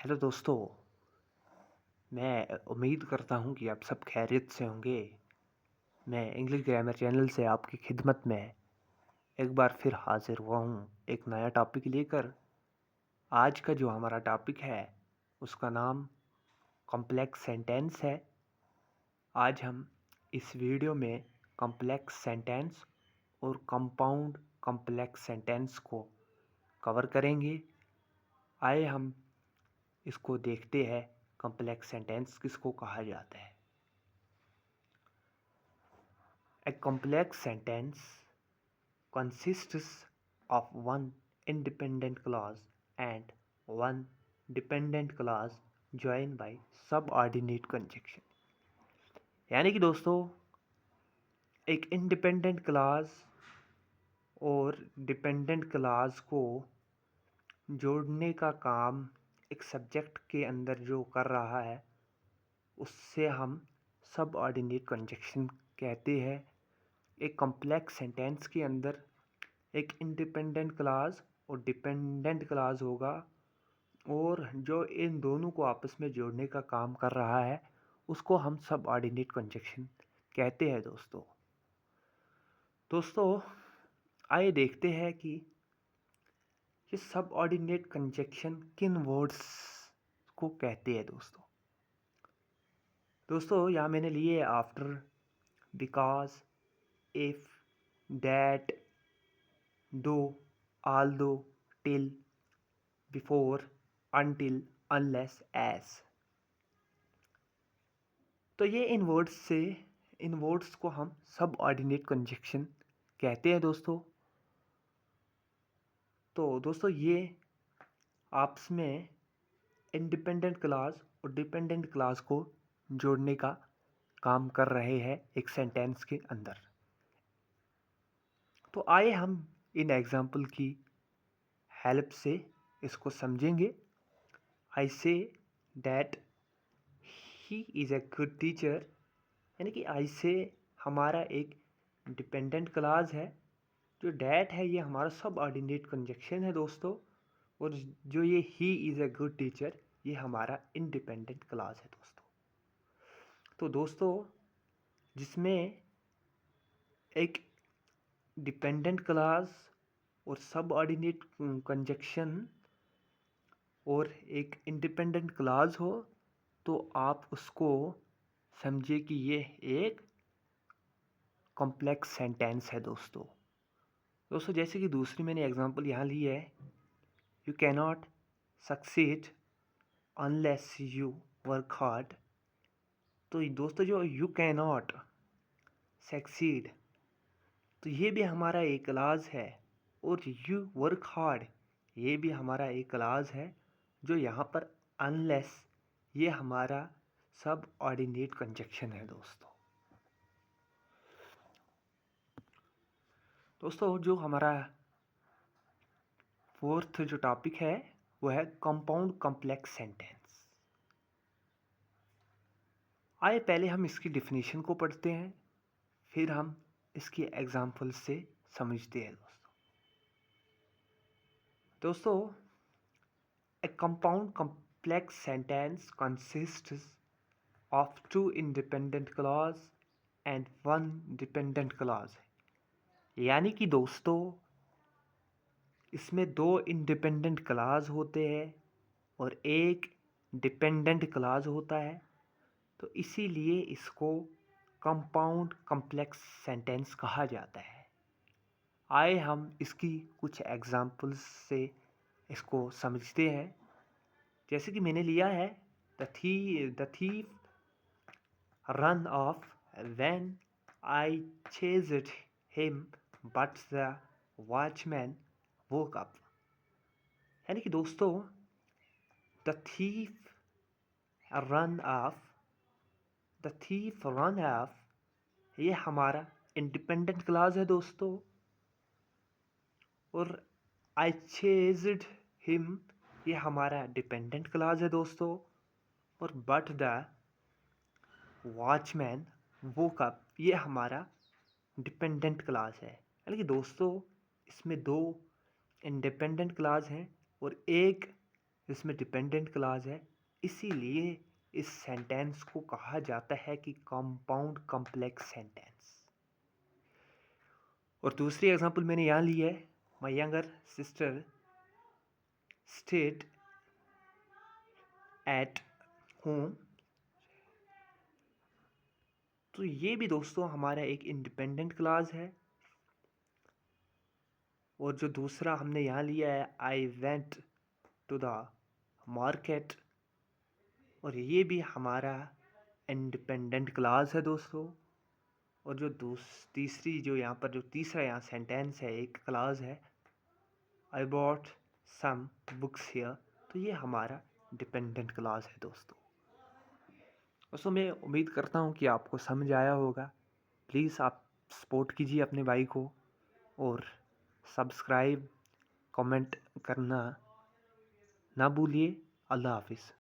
Hello दोस्तों। मैं उम्मीद करता हूँ कि आप सब खैरियत से होंगे। मैं इंग्लिश ग्रामर चैनल से आपकी खिदमत में एक बार फिर हाजिर हुआ हूँ एक नया टॉपिक लेकर। आज का जो हमारा टॉपिक है उसका नाम कॉम्प्लेक्स सेंटेंस है। आज हम इस वीडियो में कॉम्प्लेक्स सेंटेंस और कंपाउंड कॉम्प्लेक्स सेंटेंस को कवर करेंगे। आइए हम इसको देखते हैं। कॉम्प्लेक्स सेंटेंस किसको कहा जाता है? A complex sentence consists of one independent clause and one dependent clause joined by subordinate conjunction। यानी कि दोस्तों, एक इंडिपेंडेंट क्लास और डिपेंडेंट क्लास को जोड़ने का काम एक सब्जेक्ट के अंदर जो कर रहा है उससे हम सबऑर्डिनेट कंजक्शन कहते हैं। एक कॉम्प्लेक्स सेंटेंस के अंदर एक इंडिपेंडेंट क्लास और डिपेंडेंट क्लास होगा और जो इन दोनों को आपस में जोड़ने का काम कर रहा है उसको हम सबऑर्डिनेट कंजक्शन कहते हैं। दोस्तों आइए देखते हैं कि ये सबऑर्डिनेट कंजक्शन किन वर्ड्स को कहते हैं। दोस्तों यहाँ मैंने लिए आफ्टर, बिकॉज, इफ, दैट, दो, although, till, before, until, unless, as। तो ये इन वर्ड्स को हम सब ऑर्डिनेट कंजक्शन कहते हैं दोस्तों। तो दोस्तों ये आपस में इंडिपेंडेंट क्लास और डिपेंडेंट क्लास को जोड़ने का काम कर रहे हैं एक सेंटेंस के अंदर। तो आइए हम इन एग्जाम्पल की हेल्प से इसको समझेंगे। I say that he is a good teacher, यानी कि आई से हमारा एक डिपेंडेंट क्लास है। जो डैट है ये हमारा सब ऑर्डिनेट कंजक्शन है दोस्तों। और जो ये ही इज़ ए गुड टीचर ये हमारा इंडिपेंडेंट क्लास है दोस्तों। तो दोस्तों जिसमें एक डिपेंडेंट क्लास और सब ऑर्डिनेट कंजक्शन और एक इंडिपेंडेंट क्लास हो तो आप उसको समझिए कि ये एक कॉम्प्लेक्स सेंटेंस है दोस्तों जैसे कि दूसरी मैंने एग्जांपल यहाँ ली है, you cannot succeed unless you work hard. तो दोस्तों जो यू कैनॉट सक्सीड तो ये भी हमारा एक क्लास है और यू वर्क हार्ड ये भी हमारा एक क्लास है। जो यहाँ पर अनलेस ये हमारा सब ऑर्डिनेट कंजक्शन है दोस्तों जो हमारा फोर्थ जो टॉपिक है वो है कंपाउंड कॉम्प्लेक्स सेंटेंस। आइए पहले हम इसकी डेफिनेशन को पढ़ते हैं फिर हम इसकी एग्जाम्पल से समझते हैं दोस्तों ए compound complex sentence consists of two independent clause and one dependent clause। यानी कि दोस्तों इसमें दो इंडिपेंडेंट क्लास होते हैं और एक डिपेंडेंट क्लास होता है। तो इसीलिए इसको कंपाउंड कॉम्प्लेक्स सेंटेंस कहा जाता है। आइए हम इसकी कुछ एग्जांपल्स से इसको समझते हैं। जैसे कि मैंने लिया है the thief run of when I chased him but the watchman woke up. यानी कि दोस्तों द थीफ रन ऑफ ये हमारा इंडिपेंडेंट क्लास है दोस्तों। और आई चेज्ड हिम ये हमारा डिपेंडेंट क्लास है दोस्तों। और but the watchman woke up ये हमारा डिपेंडेंट क्लास है। यानी कि दोस्तों इसमें दो इंडिपेंडेंट क्लास हैं और एक जिसमें डिपेंडेंट क्लॉज है, इसीलिए इस सेंटेंस को कहा जाता है कि कंपाउंड कॉम्प्लेक्स सेंटेंस। और दूसरी एग्जांपल मैंने यहाँ ली है, my younger sister stayed at home. तो ये भी दोस्तों हमारा एक इंडिपेंडेंट क्लॉज है। और जो दूसरा हमने यहाँ लिया है, I went to the market, और ये भी हमारा इंडिपेंडेंट क्लॉज है दोस्तों। और जो तीसरी जो यहाँ पर जो तीसरा यहाँ सेंटेंस है, एक क्लॉज है, I bought some books here, तो ये हमारा डिपेंडेंट क्लॉज है दोस्तों। मैं उम्मीद करता हूँ कि आपको समझ आया होगा। प्लीज़ आप सपोर्ट कीजिए अपने भाई को, और सब्सक्राइब कमेंट करना ना भूलिए। अल्लाह हाफिज़।